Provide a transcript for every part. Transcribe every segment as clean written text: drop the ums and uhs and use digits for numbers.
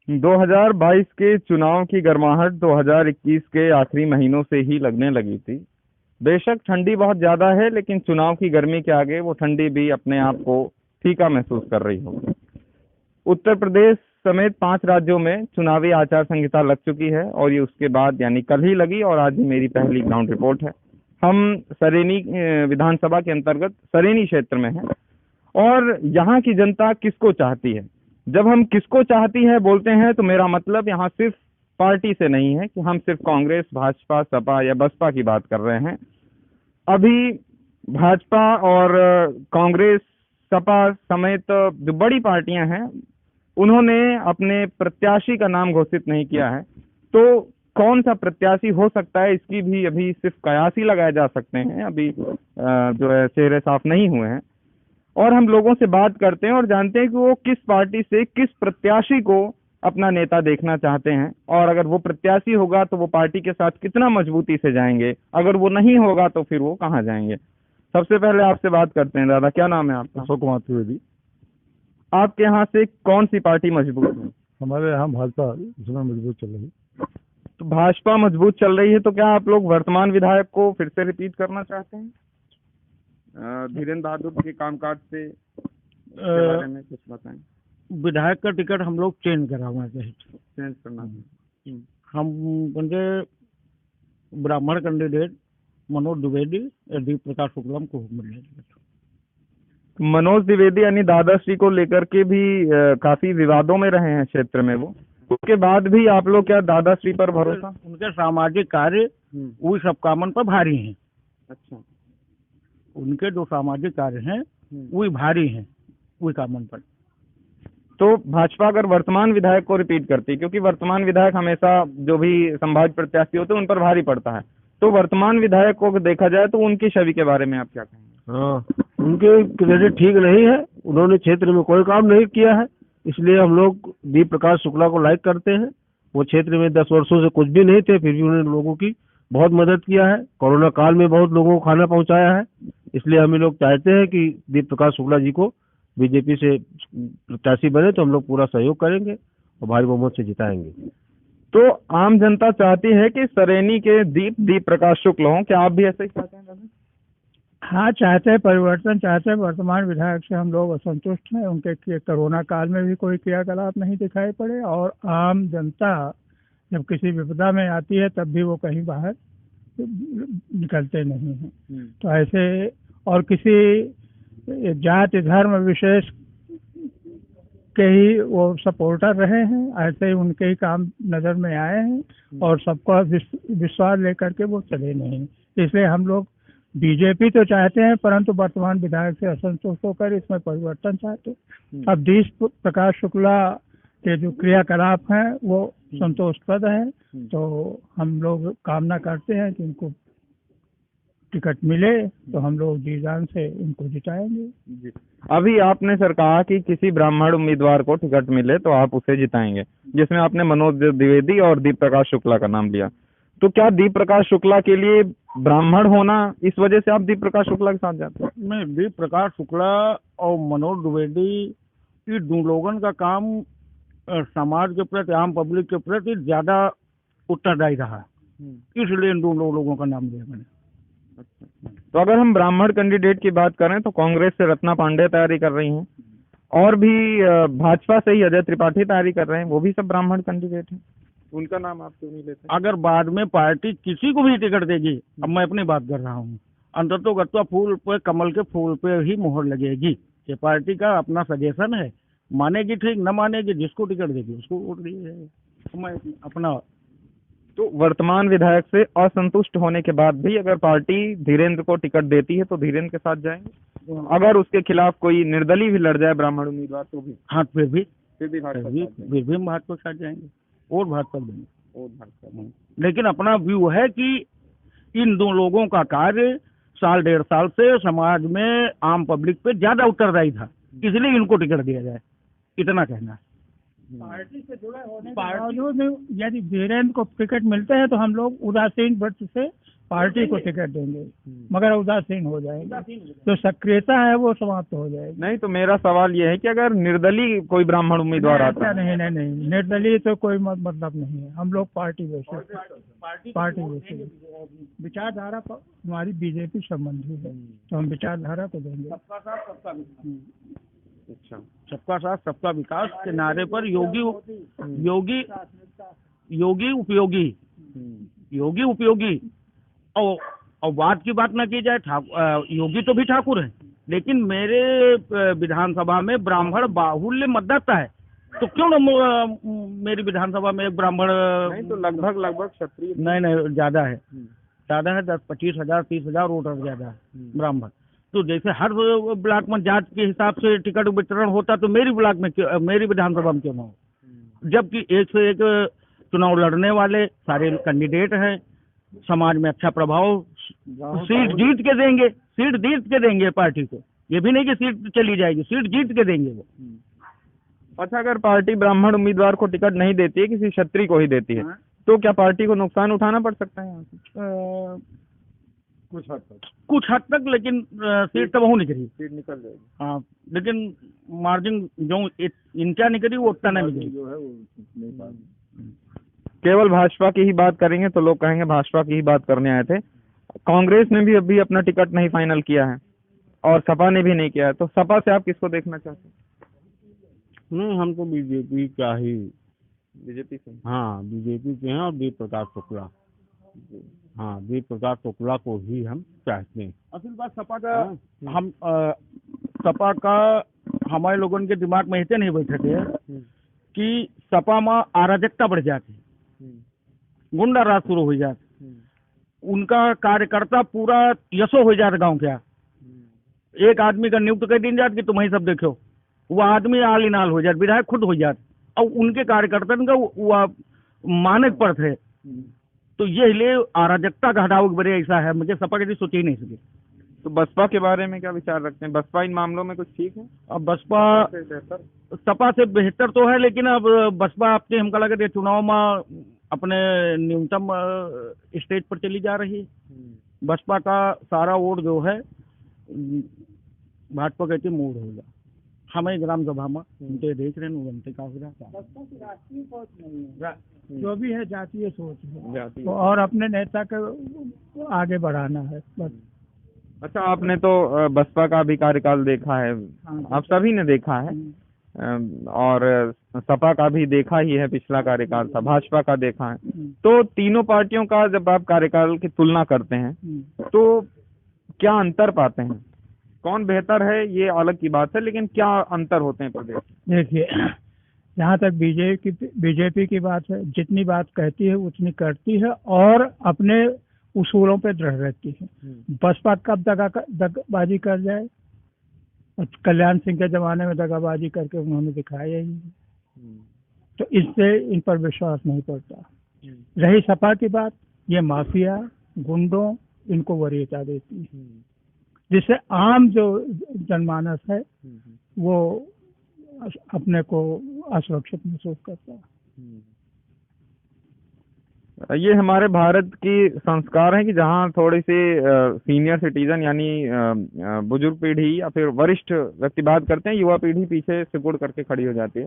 2022 के चुनाव की गर्माहट 2021 के आखिरी महीनों से ही लगने लगी थी। बेशक ठंडी बहुत ज़्यादा है, लेकिन चुनाव की गर्मी के आगे वो ठंडी भी अपने आप को फीका महसूस कर रही होगी। उत्तर प्रदेश समेत 5 राज्यों में चुनावी आचार संहिता लग चुकी है और ये उसके बाद यानी कल ही लगी और आज ही मेरी पहली ग्राउंड रिपोर्ट है। हम सरेनी विधानसभा के अंतर्गत सरेनी क्षेत्र में हैं और यहाँ की जनता किसको चाहती है। जब हम किसको चाहती है बोलते हैं तो मेरा मतलब यहाँ सिर्फ पार्टी से नहीं है कि हम सिर्फ कांग्रेस, भाजपा, सपा या बसपा की बात कर रहे हैं। अभी भाजपा और कांग्रेस, सपा समेत जो बड़ी पार्टियां हैं उन्होंने अपने प्रत्याशी का नाम घोषित नहीं किया है। तो कौन सा प्रत्याशी हो सकता है इसकी भी अभी सिर्फ कयास ही लगाए जा सकते हैं। अभी जो है चेहरे साफ नहीं हुए हैं और हम लोगों से बात करते हैं और जानते हैं कि वो किस पार्टी से किस प्रत्याशी को अपना नेता देखना चाहते हैं और अगर वो प्रत्याशी होगा तो वो पार्टी के साथ कितना मजबूती से जाएंगे, अगर वो नहीं होगा तो फिर वो कहाँ जाएंगे। सबसे पहले आपसे बात करते हैं। दादा, क्या नाम है आपका? अशोक कुमार त्रिवेदी। आपके यहाँ से कौन सी पार्टी मजबूत है? हमारे यहाँ भाजपा इसमें मजबूत चल रही है। तो भाजपा मजबूत चल रही है, तो क्या आप लोग वर्तमान विधायक को फिर से रिपीट करना चाहते हैं? धीरेन्द्र बहादुर के कामकाज से के बारे में कुछ बताएं। विधायक का टिकट हम लोग चेंज कराना चाहिए। चेंज करना है। हम बंदे ब्राह्मण कैंडिडेट मनोज द्विवेदी या दीप प्रकाश शुक्ला को मिलने टिकट। मनोज द्विवेदी यानी दादाश्री को लेकर के भी काफी विवादों में रहे हैं क्षेत्र में। वो उसके बाद भी आप लोग क्या दादाश्री पर भरोसा? उनके सामाजिक कार्य वही सब कामन पर भारी हैं। अच्छा, उनके जो सामाजिक कार्य हैं वही भारी हैं वही कामन पर। तो भाजपा अगर वर्तमान विधायक को रिपीट करती, क्योंकि वर्तमान विधायक हमेशा जो भी संभावित प्रत्याशी होते हैं उन पर भारी पड़ता है, तो वर्तमान विधायक को देखा जाए तो उनकी छवि के बारे में आप क्या कहेंगे? हाँ, उनके क्रेडिट ठीक नहीं है। उन्होंने क्षेत्र में कोई काम नहीं किया है, इसलिए हम लोग दीप प्रकाश शुक्ला को लाइक करते हैं। वो क्षेत्र में 10 वर्षों से कुछ भी नहीं थे, फिर भी उन्होंने लोगों की बहुत मदद किया है। कोरोना काल में बहुत लोगों को खाना पहुंचाया है। इसलिए हम लोग चाहते हैं कि दीप प्रकाश शुक्ला जी को बीजेपी से प्रत्याशी बने तो हम लोग पूरा सहयोग करेंगे और भारी बहुमत से जिताएंगे। तो आम जनता चाहती है कि सरेनी के दीप प्रकाश शुक्ल हों। क्या आप भी ऐसे ही चाहते हैं दादा? हाँ, चाहते हैं, परिवर्तन चाहते हैं। वर्तमान विधायक से हम लोग असंतुष्ट हैं। उनके कोरोना काल में भी कोई क्रियाकलाप नहीं दिखाई पड़े और आम जनता जब किसी विपदा में आती है तब भी वो कहीं बाहर निकलते नहीं हैं। तो ऐसे और किसी जाति धर्म विशेष के ही वो सपोर्टर रहे हैं, ऐसे ही उनके ही काम नज़र में आए हैं और सबका विश्वास लेकर के वो चले नहीं। इसलिए हम लोग बीजेपी तो चाहते हैं परंतु वर्तमान विधायक से असंतुष्ट होकर इसमें परिवर्तन चाहते हैं। अब दीप प्रकाश शुक्ला के जो क्रियाकलाप हैं वो संतोषप्रद हैं, तो हम लोग कामना करते हैं कि उनको टिकट मिले तो हम लोग जी जान से इनको जिताएंगे। जी। अभी आपने सर कहा कि किसी ब्राह्मण उम्मीदवार को टिकट मिले तो आप उसे जिताएंगे, जिसमें आपने मनोज द्विवेदी और दीप प्रकाश शुक्ला का नाम लिया। तो क्या दीप प्रकाश शुक्ला के लिए ब्राह्मण होना, इस वजह से आप दीप प्रकाश शुक्ला के साथ जाते हैं? मैं दीप प्रकाश शुक्ला और मनोज द्विवेदी ये दो लोगों का काम समाज के प्रति, आम पब्लिक के प्रति ज्यादा उत्तरदायी रहा, इसलिए इन दोनों लोगों का नाम लिया मैंने। तो अगर हम ब्राह्मण कैंडिडेट की बात करें तो कांग्रेस से रत्ना पांडे तैयारी कर रही हैं और भी भाजपा से ही अजय त्रिपाठी तैयारी कर रहे हैं, वो भी सब ब्राह्मण कैंडिडेट हैं। उनका नाम आप क्यों नहीं लेते? अगर बाद में पार्टी किसी को भी टिकट देगी, अब मैं अपनी बात कर रहा हूँ, अंततोगत्वा फूल पे, कमल के फूल पे ही मोहर लगेगी। ये पार्टी का अपना सजेशन है, मानेगी ठीक, न मानेगी जिसको टिकट देगी उसको वोट दीजिए। मैं अपना तो वर्तमान विधायक से असंतुष्ट होने के बाद भी अगर पार्टी धीरेन्द्र को टिकट देती है तो धीरेन्द्र के साथ जाएंगे। अगर उसके खिलाफ कोई निर्दलीय भी लड़ जाए ब्राह्मण उम्मीदवार तो भी? हाँ, फिर भी भाजपा भाजपा के साथ जाएंगे और भाजपा देंगे। लेकिन अपना व्यू है कि इन दो लोगों का कार्य साल 1.5 साल से समाज में आम पब्लिक पे ज्यादा उत्तरदायी था, इसलिए इनको टिकट दिया जाए, इतना कहना है। पार्टी से जुड़े होने के बावजूद यदि वीरेंद्र को टिकट मिलते हैं तो हम लोग उदासीन वृत्त से पार्टी को टिकट देंगे, मगर उदासीन हो जाएंगे, जो सक्रियता है वो समाप्त हो जाएगी। नहीं, तो मेरा सवाल ये है कि अगर निर्दलीय कोई ब्राह्मण उम्मीदवार आता है। नहीं, निर्दलीय तो कोई मतलब नहीं है। हम लोग पार्टी बेसिस विचारधारा पर हमारी बीजेपी संबंधी है, तो हम विचारधारा को देंगे। अच्छा, सबका साथ सबका विकास के नारे पर योगी उपयोगी और बात की बात न की जाए, योगी तो भी ठाकुर है, लेकिन मेरे विधानसभा में ब्राह्मण बाहुल्य मतदाता है, तो क्यों न मेरी विधानसभा में एक ब्राह्मण। नहीं तो लगभग क्षत्रिय। नहीं ज्यादा है 10-25 हजार 30 हजार वोटर ज्यादा है ब्राह्मण। तो जैसे हर ब्लॉक में जात के हिसाब से टिकट वितरण होता तो मेरी ब्लॉक में मेरी विधानसभा में क्यों न हो, जबकि एक से एक चुनाव लड़ने वाले सारे कैंडिडेट हैं, समाज में अच्छा प्रभाव, सीट जीत के देंगे पार्टी को। ये भी नहीं कि सीट चली जाएगी, सीट जीत के देंगे वो। अच्छा, अगर पार्टी ब्राह्मण उम्मीदवार को टिकट नहीं देती है, किसी क्षत्रिय को ही देती है, तो क्या पार्टी को नुकसान उठाना पड़ सकता है यहाँ से? कुछ हद तक, लेकिन सीट तो वहाँ निकली, सीट निकल जाएगी। हाँ, लेकिन मार्जिन जो इनका निकली वो उतना नहीं निकली। केवल भाजपा की ही बात करेंगे तो लोग कहेंगे भाजपा की ही बात करने आए थे। कांग्रेस ने भी अभी अपना टिकट नहीं फाइनल किया है और सपा ने भी नहीं किया है, तो सपा से आप किसको देखना चाहते हैं? नहीं, हम तो बीजेपी का ही, बीजेपी से। हाँ, बीजेपी से हैं और वी प्रकाश शुक्ला। हाँ, वी प्रकाश शुक्ला को ही हम चाहते हैं। असल बात सपा का हमारे लोगों के दिमाग में ऐसे नहीं बैठे थे कि सपा में अराजकता बढ़ जाती, गुंडा राज शुरू हो जाती, उनका कार्यकर्ता पूरा यशो हो जाता गांव क्या, एक आदमी का नियुक्त कर दी जाती कि तुम ही सब देखो, वो आदमी आल ही नाल हो जाते, विधायक खुद हो जाते, और उनके कार्यकर्ता का मानक पर थे। तो ये लिए अराजकता का हटाव बड़े ऐसा है, मुझे सपा कभी सोच ही नहीं सके। तो बसपा के बारे में क्या विचार रखते हैं? बसपा इन मामलों में कुछ ठीक है? अब बसपा सपा से बेहतर तो है, लेकिन अब बसपा अपने हमको लगा चुनाव में अपने न्यूनतम स्टेज पर चली जा रही है। बसपा का सारा वोट जो है भाजपा कहती मूड होगा, हमें ग्राम सभा में उनके देख रहे हैं का हो रहा, जो भी है जातीय सोच है तो और अपने नेता को आगे बढ़ाना है बस। अच्छा, आपने तो बसपा का भी कार्यकाल देखा है, आप सभी ने देखा है, और सपा का भी देखा ही है, पिछला कार्यकाल था, भाजपा का देखा है, तो तीनों पार्टियों का जब आप कार्यकाल की तुलना करते हैं तो क्या अंतर पाते हैं? कौन बेहतर है ये अलग की बात है, लेकिन क्या अंतर होते हैं प्रदेश? देखिए, जहाँ तक बीजेपी की बात है, जितनी बात कहती है उतनी करती है और अपने उसूलों पे दृढ़ रहती है। बसपा कब दगाबाजी कर जाए, कल्याण सिंह के जमाने में दगाबाजी करके उन्होंने दिखाया ही, तो इससे इन पर विश्वास नहीं पड़ता। रही सपा की बात, ये माफिया गुंडों इनको वरीयता देती है, जिससे आम जो जनमानस है वो अपने को असुरक्षित महसूस करता है। ये हमारे भारत की संस्कार है कि जहाँ थोड़ी सी सीनियर सिटीजन यानी बुजुर्ग पीढ़ी या फिर वरिष्ठ व्यक्ति बात करते हैं, युवा पीढ़ी पीछे सिकुड़ करके खड़ी हो जाती है।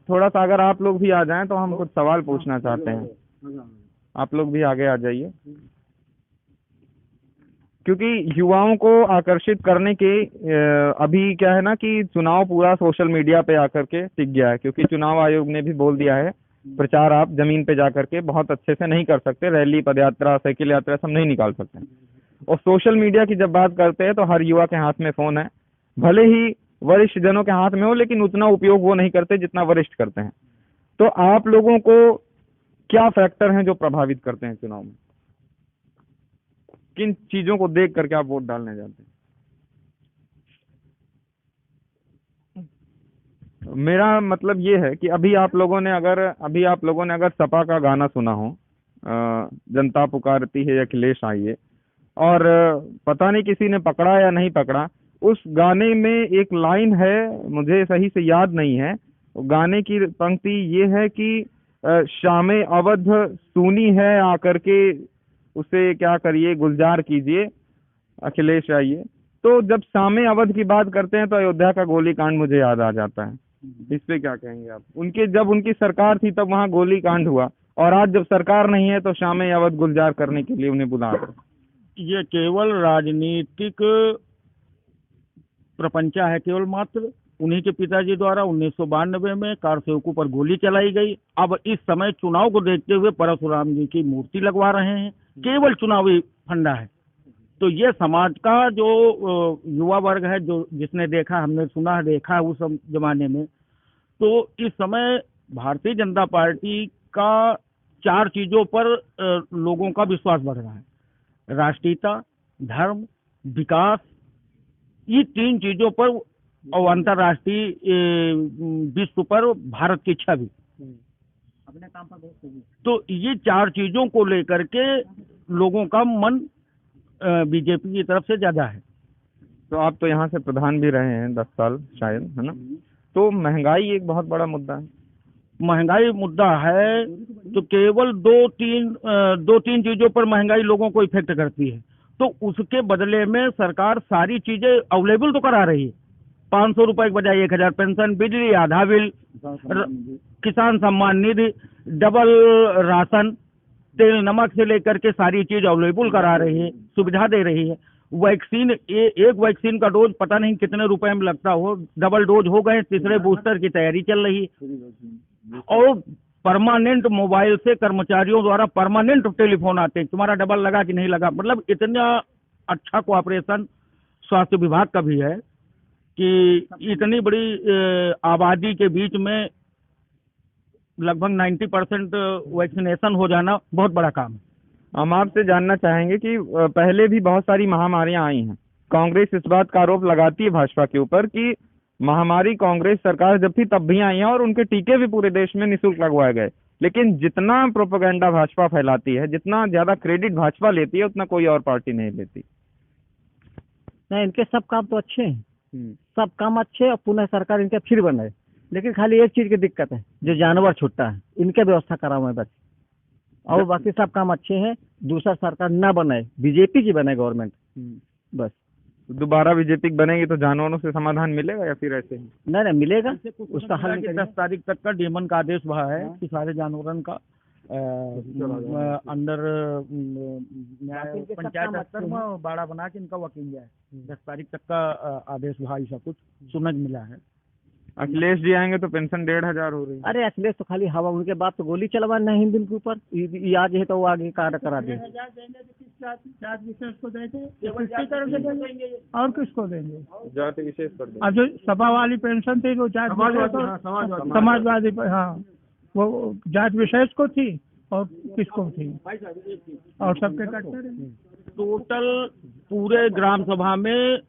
थोड़ा सा अगर आप लोग भी आ जाएं तो हम कुछ सवाल पूछना चाहते हैं। आप लोग भी आगे आ जाइए, क्योंकि युवाओं को आकर्षित करने के अभी क्या है ना कि चुनाव पूरा सोशल मीडिया पे आकर के टिक गया है, क्योंकि चुनाव आयोग ने भी बोल दिया है प्रचार आप जमीन पे जाकर के बहुत अच्छे से नहीं कर सकते, रैली, पदयात्रा, साइकिल यात्रा सब नहीं निकाल सकते। और सोशल मीडिया की जब बात करते हैं तो हर युवा के हाथ में फोन है, भले ही वरिष्ठ जनों के हाथ में हो, लेकिन उतना उपयोग वो नहीं करते जितना वरिष्ठ करते हैं। तो आप लोगों को क्या फैक्टर हैं जो प्रभावित करते हैं चुनाव में? किन चीजों को देख करके आप वोट डालने जाते हैं? मेरा मतलब ये है कि अभी आप लोगों ने अगर सपा का गाना सुना हो, जनता पुकारती है अखिलेश आइए, और पता नहीं किसी ने पकड़ा या नहीं पकड़ा, उस गाने में एक लाइन है, मुझे सही से याद नहीं है, गाने की पंक्ति ये है कि शाम अवध सूनी है आकर के उसे क्या करिए गुलजार कीजिए, अखिलेश आइए। तो जब शाम अवध की बात करते हैं तो अयोध्या का गोलीकांड मुझे याद आ जाता है। इस पे क्या कहेंगे आप? जब उनकी सरकार थी तब वहाँ गोलीकांड हुआ, और आज जब सरकार नहीं है तो शाम अवध गुलजार करने के लिए उन्हें बुला रहे। ये केवल राजनीतिक प्रपंचा है, केवल मात्र। उन्हीं के पिताजी द्वारा 1992 में कारसेवकों पर गोली चलाई गई। अब इस समय चुनाव को देखते हुए परशुराम जी की मूर्ति लगवा रहे हैं, केवल चुनावी फंडा है। तो ये समाज का जो युवा वर्ग है, जो जिसने देखा, हमने सुना है, देखा है उस जमाने में, तो इस समय भारतीय जनता पार्टी का 4 चीजों पर लोगों का विश्वास बढ़ रहा है। राष्ट्रीयता, धर्म, विकास, ये 3 चीजों पर, और अंतर्राष्ट्रीय विश्व पर भारत की छवि, अपने काम पर। तो ये 4 चीजों को लेकर के लोगों का मन बीजेपी की तरफ से ज्यादा है। तो आप तो यहाँ से प्रधान भी रहे हैं 10 साल शायद, है ना? तो महंगाई एक बहुत बड़ा मुद्दा है। महंगाई मुद्दा है तो केवल 2-3 चीजों पर महंगाई लोगों को इफेक्ट करती है। तो उसके बदले में सरकार सारी चीजें अवेलेबल तो करा रही है। 500 रुपए के बजाय 1000 पेंशन, बिजली आधा बिल, किसान सम्मान निधि, डबल राशन, तेल नमक से लेकर के सारी चीज अवेलेबल करा रही है, सुविधा दे रही है। वैक्सीन, एक वैक्सीन का डोज पता नहीं कितने रुपए में लगता हो, डबल डोज हो गए, तीसरे बूस्टर की तैयारी चल रही है। और परमानेंट मोबाइल से कर्मचारियों द्वारा परमानेंट टेलीफोन आते हैं, तुम्हारा डबल लगा कि नहीं लगा। मतलब इतना अच्छा कोऑपरेशन स्वास्थ्य विभाग का भी है कि इतनी बड़ी आबादी के बीच में लगभग 90% वैक्सीनेशन हो जाना बहुत बड़ा काम है। हम आपसे जानना चाहेंगे कि पहले भी बहुत सारी महामारियां आई हैं। कांग्रेस इस बात का आरोप लगाती है भाजपा के ऊपर कि महामारी कांग्रेस सरकार जब थी तब भी आई है और उनके टीके भी पूरे देश में निःशुल्क लगवाए गए। लेकिन जितना प्रोपेगेंडा भाजपा फैलाती है, जितना ज्यादा क्रेडिट भाजपा लेती है, उतना कोई और पार्टी नहीं लेती। नहीं, इनके सब काम तो अच्छे हैं, सब काम अच्छे, और पुनः सरकार इनके फिर बने। लेकिन खाली एक चीज की दिक्कत है, जो जानवर छुट्टा है, इनके व्यवस्था कराओ मैं बस, और बाकी सब काम अच्छे हैं। दूसरा सरकार ना बनाए, बीजेपी की बने गवर्नमेंट, बस। दोबारा बीजेपी बनेगी तो जानवरों से समाधान मिलेगा या फिर ऐसे ही? नहीं मिलेगा, उसका हल नहीं 10 तारीख तक का डीएमएन का आदेश हुआ है कि सारे जानवरों का अंदर पंचायत स्तर में बाड़ा बना के इनका वकील जाए। 10 तारीख तक का आदेश हुआ, ऐसा कुछ सुनने मिला है। अखिलेश जी आएंगे तो पेंशन 1500 हो रही। अरे अखिलेश तो खाली हवा, उनके बाद तो गोली चलवाना है हिंदू के ऊपर। ये आज है तो वो आगे कार्य करा दे। जाति विशेष को देंगे, किसकी तरफ से देंगे और किसको देंगे? जाति विशेष कर देंगे। अब जो सपा वाली पेंशन थी वो जात समाजवादी, हाँ, वो जात विशेष को थी और किसको थी, और सबके कटते रहे। टोटल पूरे ग्राम सभा में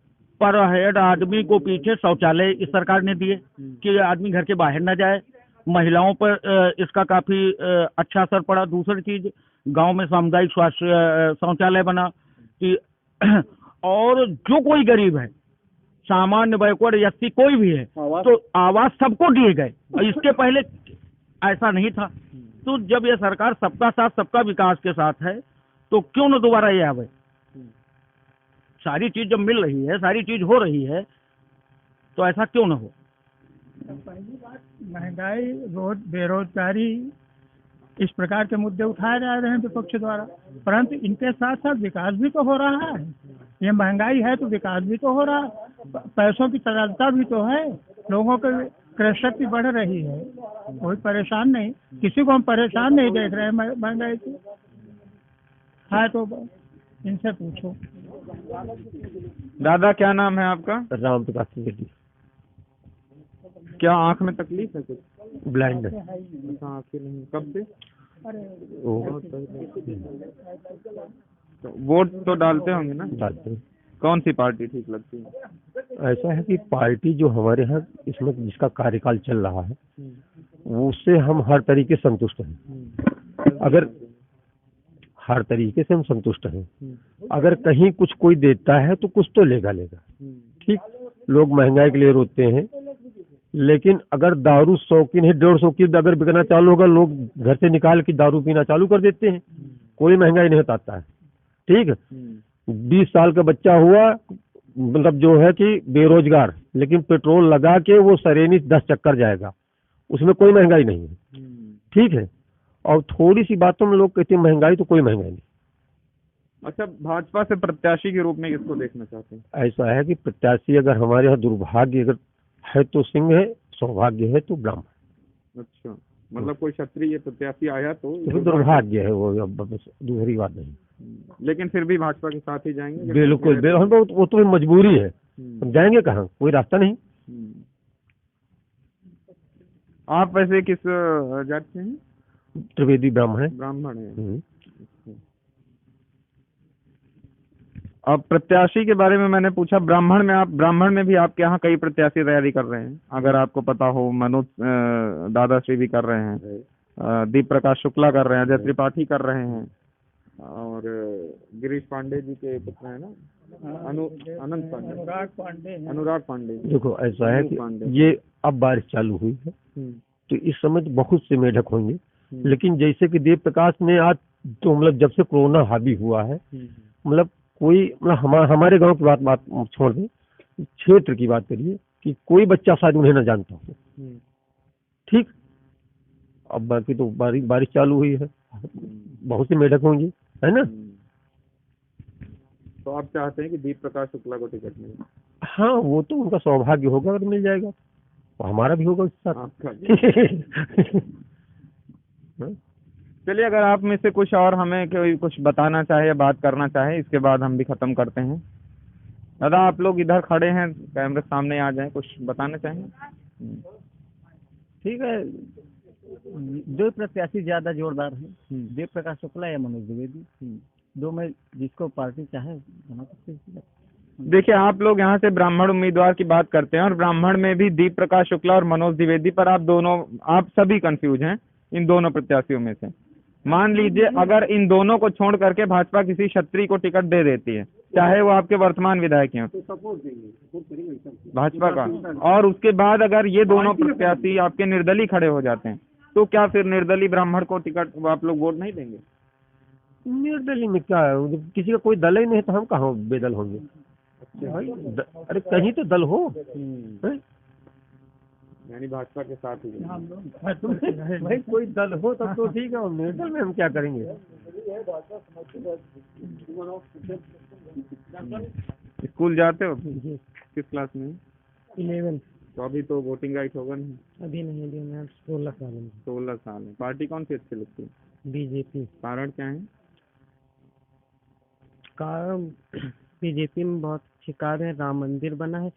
पर हेड आदमी को पीछे शौचालय इस सरकार ने दिए कि आदमी घर के बाहर न जाए। महिलाओं पर इसका काफी अच्छा असर पड़ा। दूसरी चीज, गांव में सामुदायिक स्वास्थ्य शौचालय बना कि और जो कोई गरीब है, सामान्य, बैकवर्ड, एससी कोई भी है, तो आवास सबको दिए गए। इसके पहले ऐसा नहीं था। तो जब यह सरकार सबका साथ सबका विकास के साथ है तो क्यों न दोबारा ये आवे। सारी चीज जब मिल रही है, सारी चीज हो रही है, तो ऐसा क्यों न हो। पहली बात, महंगाई, बेरोजगारी, इस प्रकार के मुद्दे उठाए जा रहे हैं विपक्ष द्वारा, परंतु इनके साथ साथ विकास भी तो हो रहा है। ये महंगाई है तो विकास भी तो हो रहा है, पैसों की तरलता भी तो है, लोगों की क्रय शक्ति बढ़ रही है, कोई परेशान नहीं, किसी को हम परेशान नहीं देख रहे हैं महंगाई से। है तो इनसे पूछो। दादा क्या नाम है आपका? राम प्रकाश रेड्डी। क्या आंख में तकलीफ है? कुछ ब्लाइंड है। आंखें नहीं, कब से? वोट तो डालते होंगे ना? डालते हैं। कौन सी पार्टी ठीक लगती है? ऐसा है कि पार्टी जो हमारे यहाँ इसमें जिसका कार्यकाल चल रहा है उससे हम हर तरीके से संतुष्ट हैं। अगर हर तरीके से हम संतुष्ट हैं, अगर कहीं कुछ कोई देता है तो कुछ तो लेगा। ठीक, लोग महंगाई के लिए रोते हैं, लेकिन अगर दारू 100 की नहीं 150 की अगर बिकना चालू होगा, लोग घर से निकाल के दारू पीना चालू कर देते हैं। कोई महंगाई नहीं होता है। ठीक है, 20 साल का बच्चा हुआ, मतलब जो है कि बेरोजगार, लेकिन पेट्रोल लगा के वो सरेनी 10 चक्कर जाएगा, उसमें कोई महंगाई नहीं है। ठीक है, और थोड़ी सी बातों में लोग कहते हैं महंगाई, तो कोई महंगाई नहीं। अच्छा, भाजपा से प्रत्याशी के रूप में किसको देखना चाहते हैं? ऐसा है कि प्रत्याशी अगर हमारे यहाँ दुर्भाग्य अगर है तो सिंह है, सौभाग्य है तो ब्राह्मण। अच्छा, मतलब कोई क्षत्रिय प्रत्याशी आया तो तो दुर्भाग्य है वो, अब बस दूसरी बात नहीं। लेकिन फिर भी भाजपा के साथ ही जाएंगे? बिल्कुल बिल्कुल, वो तो मजबूरी है, हम जाएंगे कहाँ, कोई रास्ता नहीं। आप वैसे किस जात से हैं? त्रिवेदी ब्राह्मण है। ब्राह्मण है। अब प्रत्याशी के बारे में मैंने पूछा, ब्राह्मण में भी आपके यहाँ कई प्रत्याशी तैयारी कर रहे हैं, अगर आपको पता हो। मनोज दादाश्री भी कर रहे हैं, दीप प्रकाश शुक्ला कर रहे हैं, अजय त्रिपाठी कर रहे हैं, और गिरीश पांडे जी के पुत्र है ना, अनंत पांडे, अनुराग पांडे। देखो ऐसा है कि ये अब बारिश चालू हुई है, तो इस समय तो बहुत से मेढक होंगे, लेकिन जैसे कि देव प्रकाश ने आज, तो मतलब जब से कोरोना हावी हुआ है, मतलब कोई, मतलब हमारे गांव की बात छोड़ दें, क्षेत्र की बात करिए कि कोई बच्चा शायद उन्हें न जानता हो। ठीक, अब बाकी तो बारिश चालू हुई है, बहुत से मेढक होंगे, है ना। तो आप चाहते हैं कि दीप प्रकाश शुक्ला को टिकट मिले? हाँ, वो तो उनका सौभाग्य होगा अगर मिल जाएगा, तो हमारा भी होगा उसके साथ। चलिए, अगर आप में से कुछ और हमें कोई कुछ बताना चाहे या बात करना चाहे, इसके बाद हम भी खत्म करते हैं। दादा, आप लोग इधर खड़े हैं, कैमरे सामने आ जाएं, कुछ बताना चाहेंगे? ठीक है, दो प्रत्याशी ज्यादा जोरदार हैं, देव प्रकाश शुक्ला या मनोज द्विवेदी, दो में जिसको पार्टी चाहे बना सकते हैं। देखिए, आप लोग यहाँ से ब्राह्मण उम्मीदवार की बात करते हैं, और ब्राह्मण में भी दीप प्रकाश शुक्ला और मनोज द्विवेदी पर आप सभी कंफ्यूज हैं इन दोनों प्रत्याशियों में से। मान लीजिए अगर इन दोनों को छोड़ करके भाजपा किसी क्षत्रिय को टिकट दे देती है, चाहे वो आपके वर्तमान विधायक हैं, भाजपा का, और उसके बाद अगर ये दोनों प्रत्याशी आपके निर्दलीय खड़े हो जाते हैं, तो क्या फिर निर्दलीय ब्राह्मण को टिकट आप लोग वोट नहीं देंगे? निर्दलीय में क्या है, जब किसी का कोई दल ही नहीं तो हम कहाँ बेदल होंगे। भाई अरे कहीं तो दल हो, यानी भाजपा के साथ ही भाई कोई दल हो तब तो ठीक है, और निर्दल में हम क्या करेंगे। स्कूल जाते हो? किस क्लास में? 11। तो अभी तो वोटिंग राइट होगा नहीं? अभी नहीं, अभी मैं 16 साल में। 16 साल है। पार्टी कौन सी अच्छी लगती है? बीजेपी। कारण क्या है? कारण बीजेपी में बहुत अच्छे कार्य है, राम मंदिर बना है,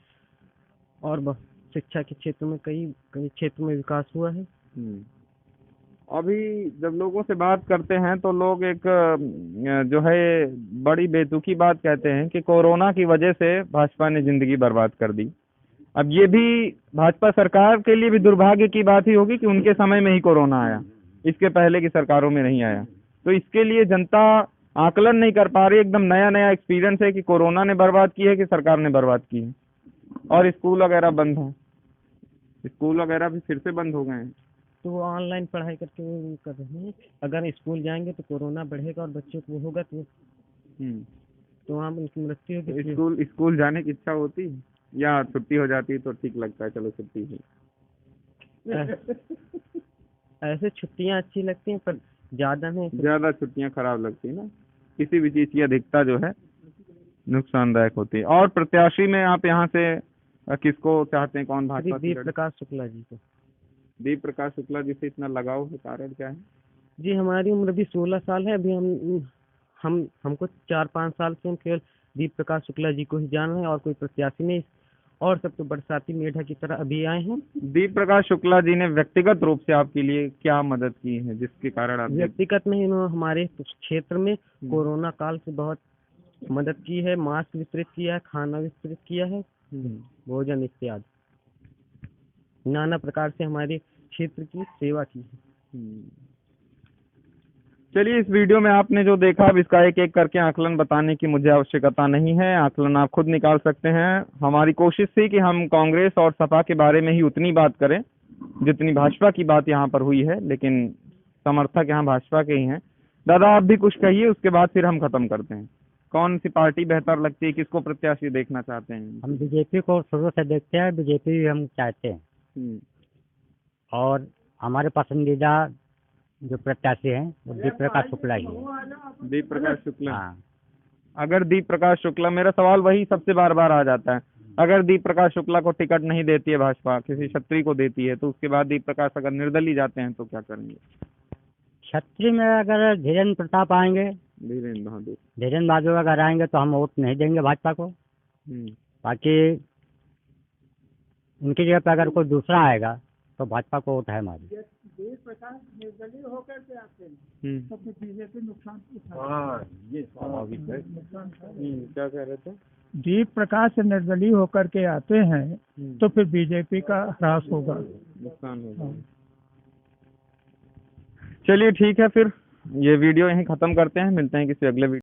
और शिक्षा के क्षेत्र में कई क्षेत्र में विकास हुआ है। अभी जब लोगों से बात करते हैं तो लोग एक जो है बड़ी बेतुकी बात कहते हैं कि कोरोना की वजह से भाजपा ने जिंदगी बर्बाद कर दी। अब ये भी भाजपा सरकार के लिए भी दुर्भाग्य की बात ही होगी कि उनके समय में ही कोरोना आया, इसके पहले की सरकारों में नहीं आया। तो इसके लिए जनता आकलन नहीं कर पा रही, एकदम नया नया एक्सपीरियंस है कि कोरोना ने बर्बाद की है कि सरकार ने बर्बाद की है। और स्कूल वगैरह बंद हैं, स्कूल वगैरह भी फिर से बंद हो गए हैं। तो वो ऑनलाइन पढ़ाई करके वो कर रहे हैं। अगर स्कूल जाएंगे तो कोरोना बढ़ेगा और बच्चों को होगा तो वहाँ उनकी मृत्यु होगी। स्कूल जाने की इच्छा होती है या छुट्टी हो जाती है तो ठीक लगता है, चलो छुट्टी है। ऐसे छुट्टियाँ अच्छी लगती हैं, पर ज्यादा छुट्टियाँ खराब लगती है ना। किसी भी चीज की अधिकता जो है नुकसानदायक होती है। और प्रत्याशी में आप यहाँ से किसको चाहते हैं, कौन भाजपा? दीप प्रकाश शुक्ला जी को। दीप प्रकाश शुक्ला जी से इतना लगाव है, कारण क्या है? जी हमारी उम्र भी 16 साल है। अभी हमको 4-5 साल से हम केवल दीप प्रकाश शुक्ला जी को ही जान रहे हैं, और कोई प्रत्याशी नहीं, और सब तो बरसाती मेढक की तरह अभी आए हैं। दीप प्रकाश शुक्ला जी ने व्यक्तिगत रूप से आपके लिए क्या मदद की है जिसके कारण आप? व्यक्तिगत में इन्होंने हमारे क्षेत्र में कोरोना काल से बहुत मदद की है, मास्क वितरित किया है, खाना वितरित किया है, भोजन इत्यादि नाना प्रकार से हमारे क्षेत्र की सेवा की है। चलिए, इस वीडियो में आपने जो देखा, अब इसका एक एक करके आकलन बताने की मुझे आवश्यकता नहीं है, आकलन आप खुद निकाल सकते हैं। हमारी कोशिश थी कि हम कांग्रेस और सपा के बारे में ही उतनी बात करें जितनी भाजपा की बात यहाँ पर हुई है, लेकिन समर्थक यहाँ भाजपा के ही हैं। दादा, आप भी कुछ कहिए, उसके बाद फिर हम खत्म करते हैं। कौन सी पार्टी बेहतर लगती है, किसको प्रत्याशी देखना चाहते हैं? हम बीजेपी को शुरू से देखते हैं, बीजेपी हम चाहते हैं। और हमारे पसंदीदा जो प्रत्याशी हैं वो दीप प्रकाश शुक्ला ही है। दीप प्रकाश शुक्ला। हाँ, अगर दीप प्रकाश शुक्ला, मेरा सवाल वही सबसे बार बार आ जाता है, अगर दीप प्रकाश शुक्ला को टिकट नहीं देती है भाजपा, किसी क्षत्रिय को देती है, तो उसके बाद दीप प्रकाश अगर निर्दलीय जाते हैं तो क्या करेंगे? छत्री में अगर धीरेन्द्र प्रताप आएंगे, धीरेन्द्र बहादुर, धीरेन्द्र बहादुर अगर आएंगे तो हम वोट नहीं देंगे भाजपा को। बाकी उनकी जगह पे अगर कोई दूसरा आएगा तो भाजपा को वोट है हमारी। दीप प्रकाश निर्दलीय होकर के आते हैं तो फिर बीजेपी नुकसान ये स्वाभाविक है। क्या कह रहे थे? दीप प्रकाश निर्दलीय होकर के आते हैं तो फिर बीजेपी का ह्रास होगा, नुकसान होगा। चलिए ठीक है, फिर ये वीडियो यहीं खत्म करते हैं, मिलते हैं किसी अगले वीडियो।